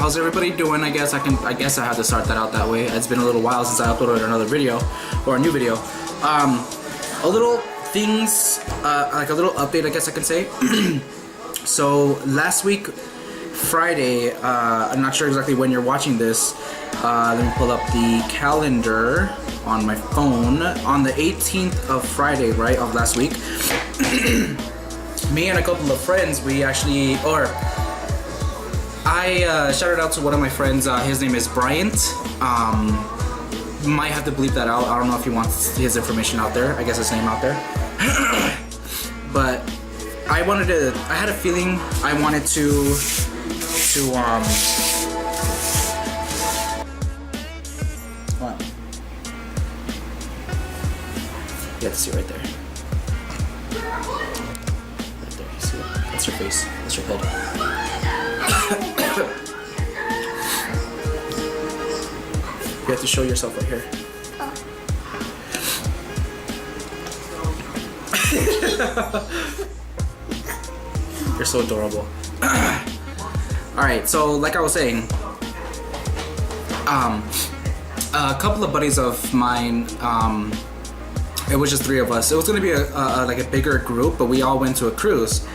how's everybody doing? I guess I have to start that out that way. It's been a little while since I uploaded another video or a new video. A little things, like a little update, I guess I can say. So last week, Friday, I'm not sure exactly when you're watching this. Let me pull up the calendar on my phone. On the 18th of Friday, right, of last week, me and a couple of friends, I shouted out to one of my friends. His name is Bryant. Might have to bleep that out. I don't know if he wants his information out there. I guess his name out there. But I had a feeling I wanted to what? You have to see right there. Right there, you see it? That's your face. That's your head. You have to show yourself right here. You're so adorable. Alright, so like I was saying, a couple of buddies of mine, it was just 3 of us. It was gonna be like a bigger group, but we all went to a cruise.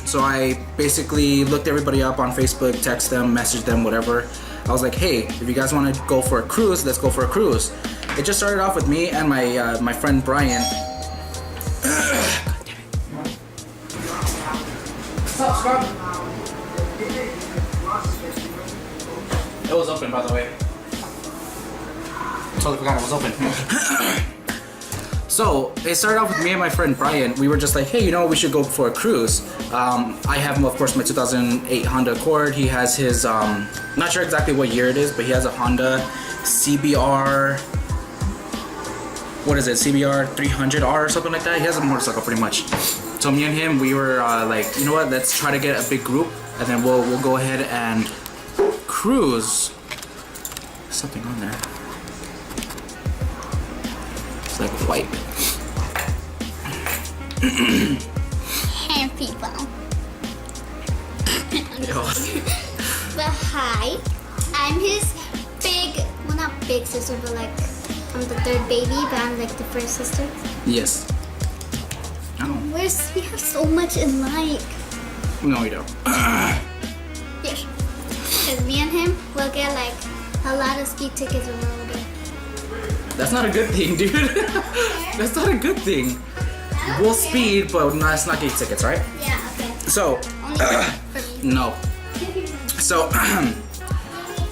So I basically looked everybody up on Facebook, text them, messaged them, whatever. I was like, hey, if you guys want to go for a cruise, let's go for a cruise. It just started off with me and my friend Brian. God damn it. What's up, Scrub? It was open, by the way. Totally forgot it was open. So it started off with me and my friend Brian. We were just like, hey, we should go for a cruise. I have, of course, my 2008 Honda Accord. He has his, not sure exactly what year it is, but he has a Honda CBR. What is it? CBR 300R or something like that. He has a motorcycle pretty much. So me and him, we were like, you know what? Let's try to get a big group, and then we'll go ahead and cruise. There's something on there. It's like white. Hey people. But hi, I'm his not big sister, but like I'm the 3rd baby, but I'm like the 1st sister. Yes. Oh. We have so much in like. No, we don't. Yes. Because me and him will get like a lot of ski tickets when we're older. That's not a good thing, dude. That's not a good thing. We'll speed, but let's not get tickets, right? Yeah, okay. So, only for me. No. So,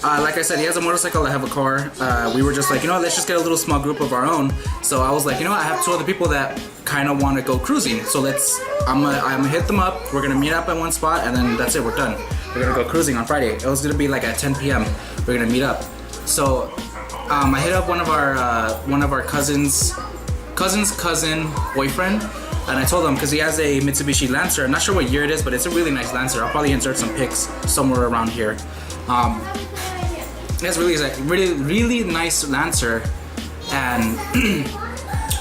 like I said, he has a motorcycle, I have a car. We were just like, let's just get a little small group of our own. So I was like, I have 2 other people that kind of want to go cruising. So I'm gonna hit them up. We're gonna meet up at one spot, and then that's it. We're done. We're gonna go cruising on Friday. It was gonna be like at 10 p.m. We're gonna meet up. So I hit up one of our cousin's cousin boyfriend, and I told him, because he has a Mitsubishi Lancer. I'm not sure what year it is, but it's a really nice Lancer. I'll probably insert some pics somewhere around here. It's really nice Lancer, and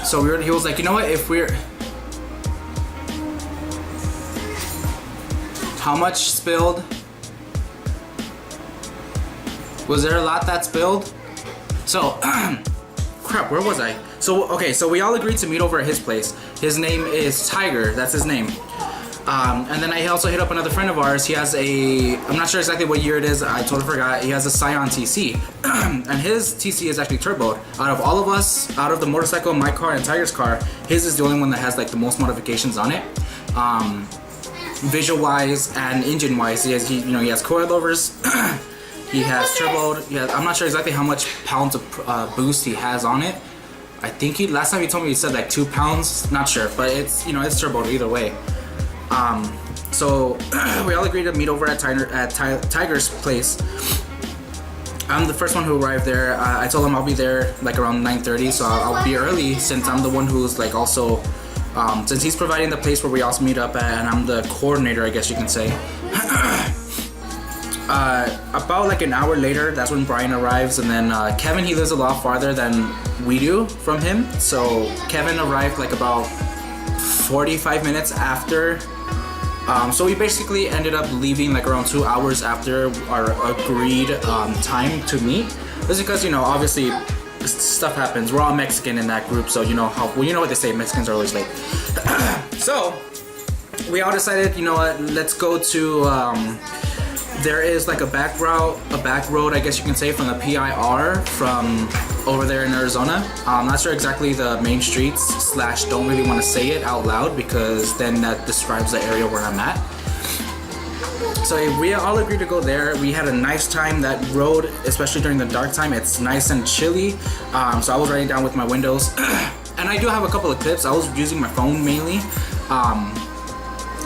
so he was like, you know what? How much spilled? Was there a lot that spilled? So, crap, where was I? So, okay, so we all agreed to meet over at his place. His name is Tiger, that's his name. And then I also hit up another friend of ours. He has I'm not sure exactly what year it is, I totally forgot. He has a Scion TC. And his TC is actually turboed. Out of all of us, out of the motorcycle, my car, and Tiger's car, his is the only one that has like the most modifications on it. Visual-wise and engine-wise, he has coilovers. He has turboed. I'm not sure exactly how much pounds of boost he has on it. I think last time he told me he said like 2 pounds. Not sure, but it's it's turboed either way. So we all agreed to meet over at Tiger's place. I'm the first one who arrived there. I told him I'll be there like around 9:30, so I'll be early since I'm the one who's like also, since he's providing the place where we also meet up at, and I'm the coordinator, I guess you can say. About like an hour later, that's when Brian arrives, and then Kevin, he lives a lot farther than we do from him, so Kevin arrived like about 45 minutes after So we basically ended up leaving like around 2 hours after our agreed time to meet. This is because, you know, obviously stuff happens. We're all Mexican in that group, so you know how, well, you know what they say, Mexicans are always late. So we all decided, you know what, let's go to, there is like a back road, I guess you can say, from the PIR from over there in Arizona. I'm not sure exactly the main streets / don't really want to say it out loud because then that describes the area where I'm at. So we all agreed to go there. We had a nice time. That road, especially during the dark time, it's nice and chilly. So I was riding down with my windows. And I do have a couple of clips. I was using my phone mainly.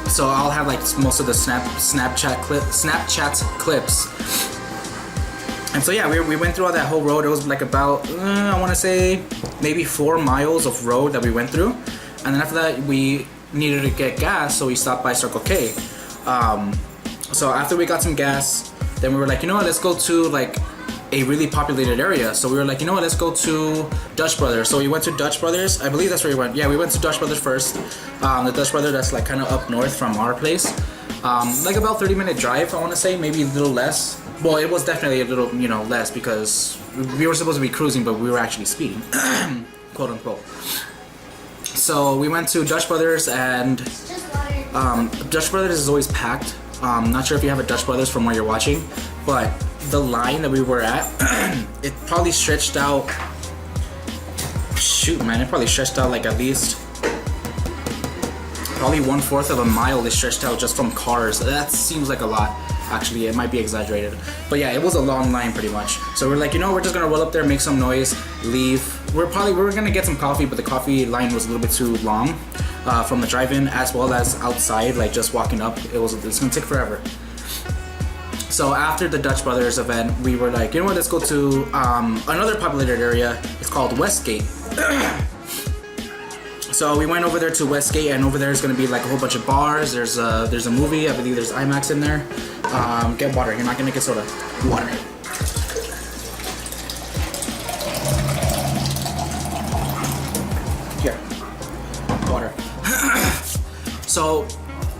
So I'll have like most of the Snapchat clips. And so yeah, we went through all that whole road. It was like about, I want to say, maybe 4 miles of road that we went through. And then after that, we needed to get gas, so we stopped by Circle K. So after we got some gas, then we were like, you know what, let's go to like a really populated area. So we were like, you know what, let's go to Dutch Brothers. So we went to Dutch Brothers. I believe that's where we went. Yeah, we went to Dutch Brothers first. The Dutch Brothers that's like kind of up north from our place. Like about 30-minute drive, I want to say, maybe a little less. Well, it was definitely a little, you know, less because we were supposed to be cruising, but we were actually speeding, quote unquote. So we went to Dutch Brothers, and Dutch Brothers is always packed. Not sure if you have a Dutch Brothers from where you're watching, but the line that we were at, it probably stretched out, shoot man, it probably stretched out like at least probably 1/4 of a mile. It stretched out just from cars. That seems like a lot. Actually, it might be exaggerated, but yeah, it was a long line pretty much. So we're like, you know, we're just gonna roll up there, make some noise, leave. We were gonna get some coffee, but the coffee line was a little bit too long from the drive-in as well as outside, like just walking up. It's gonna take forever. So after the Dutch Brothers event, we were like, you know what, let's go to another populated area. It's called Westgate. So we went over there to Westgate, and over there is gonna be like a whole bunch of bars. There's a movie. I believe there's IMAX in there. Get water. You're not gonna get soda. Water. Here. Water. So,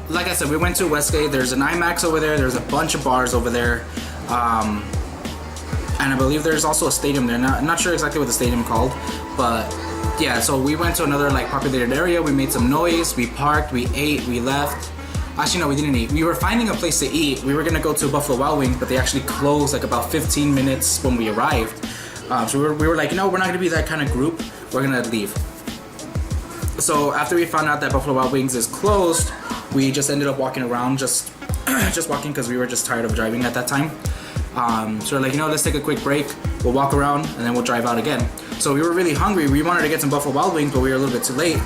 like I said, we went to Westgate. There's an IMAX over there. There's a bunch of bars over there. And I believe there's also a stadium there. I'm not sure exactly what the stadium called, but yeah, so we went to another like populated area. We made some noise. We parked. We ate. We left. Actually, no, we didn't eat. We were finding a place to eat. We were gonna go to Buffalo Wild Wings, but they actually closed like about 15 minutes when we arrived. So we were like, you know, we're not gonna be that kind of group. We're gonna leave. So after we found out that Buffalo Wild Wings is closed, we just ended up walking around, just walking because we were just tired of driving at that time. So we're like, you know, let's take a quick break. We'll walk around and then we'll drive out again. So we were really hungry. We wanted to get some Buffalo Wild Wings, but we were a little bit too late.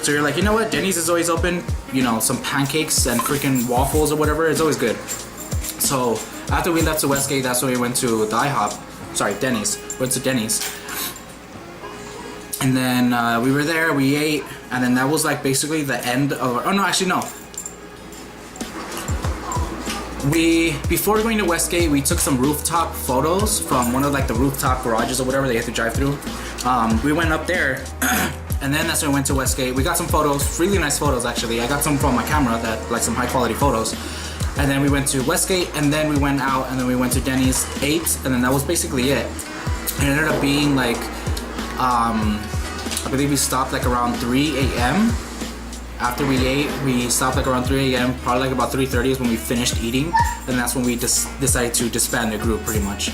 So you're like, you know what? Denny's is always open. You know, some pancakes and freaking waffles or whatever. It's always good. So after we left to Westgate, that's when we went to the IHOP. Sorry, Denny's. Went to Denny's. And then we were there, we ate, and then that was like basically the end of. Oh no, actually no. Before going to Westgate, we took some rooftop photos from one of like the rooftop garages or whatever they had to drive through. We went up there, and then that's when we went to Westgate. We got some photos, really nice photos actually. I got some from my camera, that like some high quality photos. And then we went to Westgate, and then we went out, and then we went to Denny's, ate, and then that was basically it. It ended up being like, I believe we stopped like around 3 a.m. After we ate, we stopped like around 3 a.m. Probably like about 3:30 is when we finished eating, and that's when we decided to disband the group pretty much.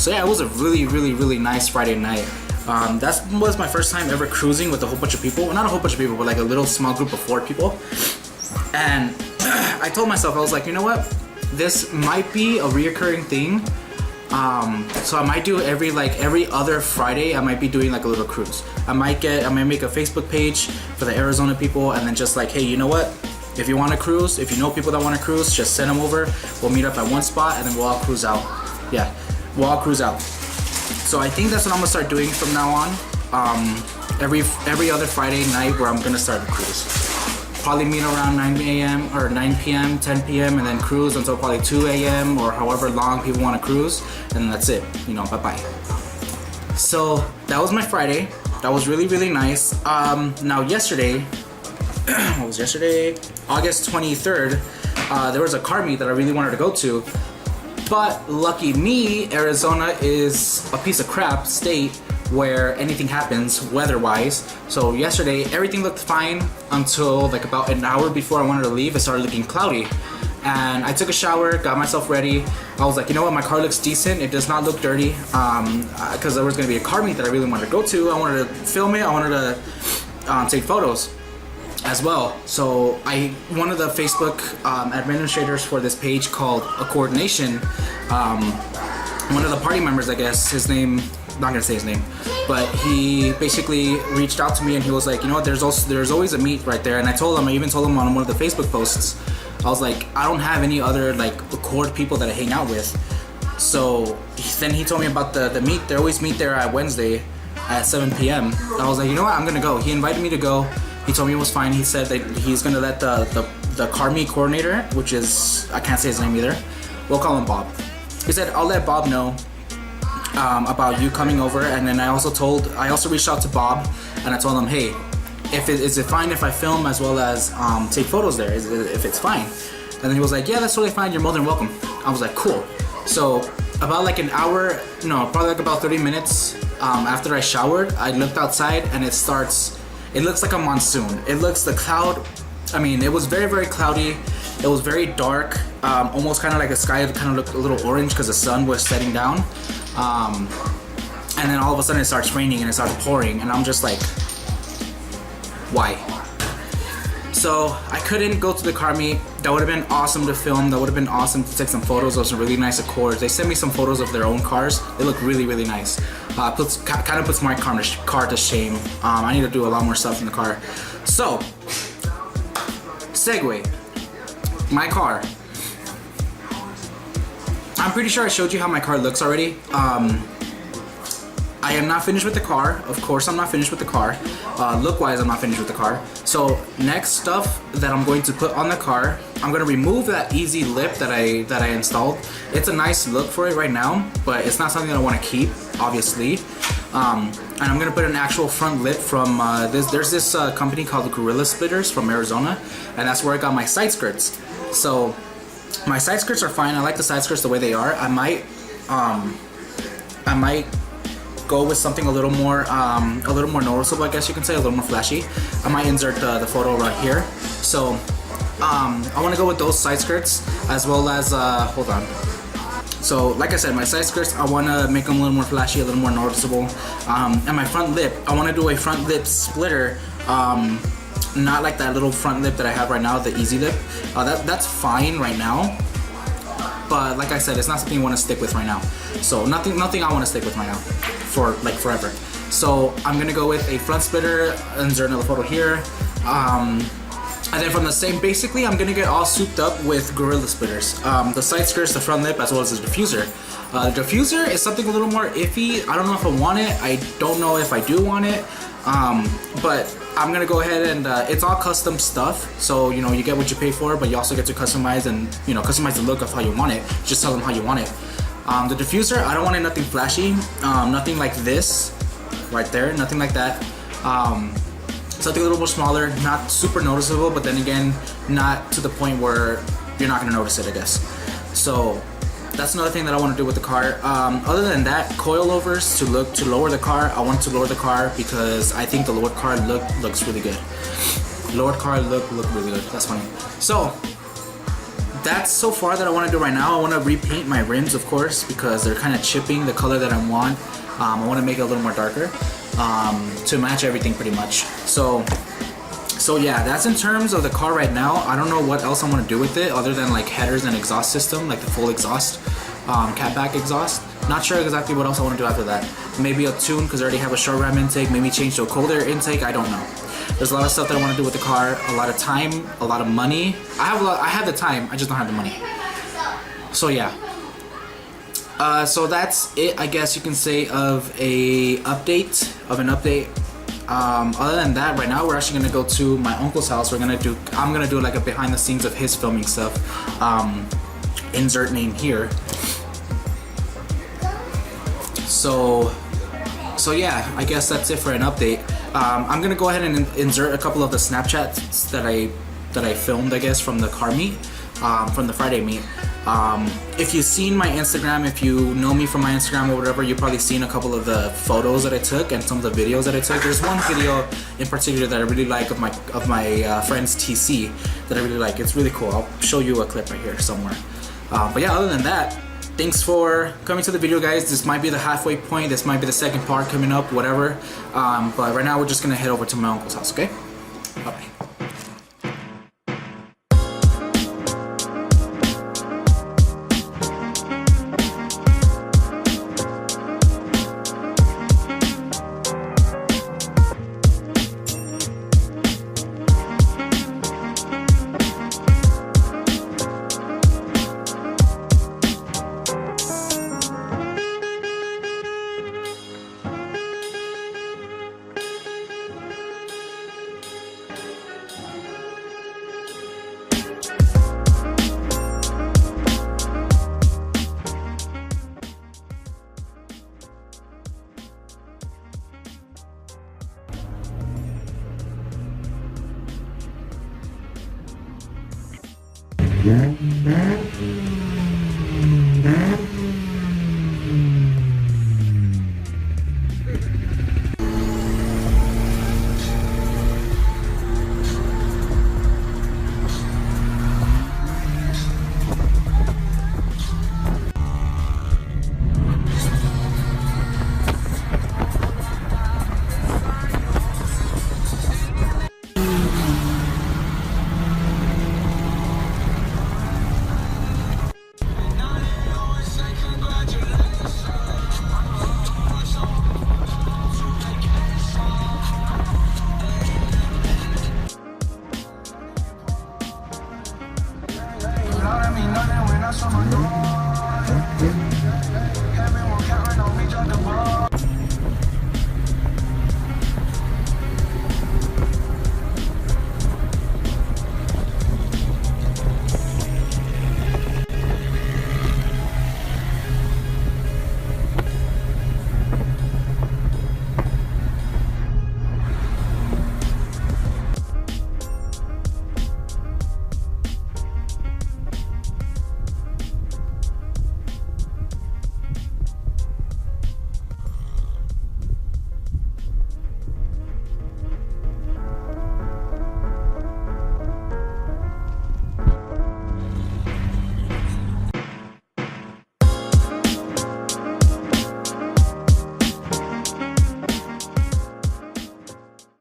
So yeah, it was a really nice Friday night. That was my first time ever cruising with a whole bunch of people. Well, not a whole bunch of people, but like a little small group of 4 people. And I told myself, I was like, you know what? This might be a reoccurring thing. So I might do every other Friday. I might be doing like a little cruise. I might make a Facebook page for the Arizona people, and then just like, hey, you know what? If you want to cruise, if you know people that want to cruise, just send them over. We'll meet up at one spot, and then we'll all cruise out. Yeah, we'll all cruise out. So I think that's what I'm gonna start doing from now on. Every other Friday night where I'm gonna start the cruise. Probably meet around 9 a.m. or 9 p.m., 10 p.m. and then cruise until probably 2 a.m. or however long people want to cruise, and then that's it. You know, bye-bye. So that was my Friday. That was really nice. Now yesterday, what was yesterday? August 23rd, there was a car meet that I really wanted to go to. But lucky me, Arizona is a piece of crap state where anything happens weather-wise. So yesterday, everything looked fine until like about an hour before I wanted to leave. It started looking cloudy. And I took a shower, got myself ready. I was like, you know what, my car looks decent. It does not look dirty. Because there was gonna be a car meet that I really wanted to go to. I wanted to film it, I wanted to take photos as well. So one of the Facebook administrators for this page called A Coordination, one of the party members, I guess, his name, not gonna say his name, but he basically reached out to me and he was like, you know what, there's always a meet right there. And I even told him on one of the Facebook posts, I was like, I don't have any other like Accord people that I hang out with. So then he told me about the meet. They always meet there at Wednesday at 7 p.m. I was like, you know what, I'm gonna go. He invited me to go. He told me it was fine. He said that he's gonna let the car meet coordinator, which is, I can't say his name either, we'll call him Bob. He said, I'll let Bob know about you coming over. And then I also reached out to Bob and I told him, hey, is it fine if I film as well as take photos there, if it's fine? And then he was like, yeah, that's totally fine, you're more than welcome. I was like, cool. So about like an hour, no, probably like about 30 minutes after I showered, I looked outside and it looks like a monsoon. It looks, the cloud, I mean, it was very, very cloudy. It was very dark, almost kind of like the sky kind of looked a little orange because the sun was setting down. And then all of a sudden it starts raining and it starts pouring and I'm just like, why? So I couldn't go to the car meet. That would have been awesome to film. That would have been awesome to take some photos of some really nice Accords. They sent me some photos of their own cars. They look really, really nice. Kind of puts my car to shame. I need to do a lot more stuff in the car. So, segue. My car. I'm pretty sure I showed you how my car looks already. I am not finished with the car. Of course I'm not finished with the car. Look-wise, I'm not finished with the car. So next stuff that I'm going to put on the car, I'm going to remove that easy lip that I installed. It's a nice look for it right now, but it's not something that I want to keep, obviously. And I'm going to put an actual front lip from there's this company called Gorilla Splitters from Arizona, and that's where I got my side skirts. So my side skirts are fine. I like the side skirts the way they are. I might go with something a little more noticeable, I guess you can say, a little more flashy. I might insert the photo right here. So I want to go with those side skirts as well as hold on. So like I said, my side skirts, I want to make them a little more flashy, a little more noticeable. And my front lip, I want to do a front lip splitter. Not like that little front lip that I have right now, the easy lip. That's fine right now. But like I said, it's not something you want to stick with right now. So nothing I want to stick with right now for like forever. So I'm gonna go with a front splitter, insert another photo here. And then from the same, basically I'm gonna get all souped up with Gorilla Splitters. The side skirts, the front lip, as well as the diffuser. The diffuser is something a little more iffy. I don't know if I want it. I don't know if I do want it. But I'm gonna go ahead and it's all custom stuff, so you know, you get what you pay for, but you also get to customize and, you know, customize the look of how you want it. Just tell them how you want it. The diffuser, I don't want it nothing flashy, nothing like this right there, nothing like that. Something a little more smaller, not super noticeable, but then again, not to the point where you're not gonna notice it, I guess. So that's another thing that I want to do with the car. Other than that, coilovers to lower the car. I want to lower the car because I think the lowered car looks really good. Lowered car look really good. That's funny. So that's so far that I want to do right now. I want to repaint my rims, of course, because they're kind of chipping the color that I want. I want to make it a little more darker to match everything pretty much. So yeah, that's in terms of the car right now. I don't know what else I want to do with it other than like headers and exhaust system, like the full exhaust, catback exhaust. Not sure exactly what else I want to do after that. Maybe a tune because I already have a short ram intake. Maybe change to a cold air intake. I don't know. There's a lot of stuff that I want to do with the car. A lot of time, a lot of money. I have the time. I just don't have the money. So yeah. So that's it, I guess you can say, of an update. Other than that, right now we're actually gonna go to my uncle's house. I'm gonna do like a behind the scenes of his filming stuff. Insert name here. So yeah, I guess that's it for an update. I'm gonna go ahead and insert a couple of the Snapchats that that I filmed, I guess, from the car meet, from the Friday meet. If you've seen my Instagram, if you know me from my Instagram or whatever, you've probably seen a couple of the photos that I took and some of the videos that I took. There's one video in particular that I really like of my friend's TC that I really like. It's really cool. I'll show you a clip right here somewhere. But yeah, other than that, thanks for coming to the video, guys. This might be the halfway point. This might be the second part coming up, whatever. But right now we're just gonna head over to my uncle's house, okay? Bye-bye. Yeah.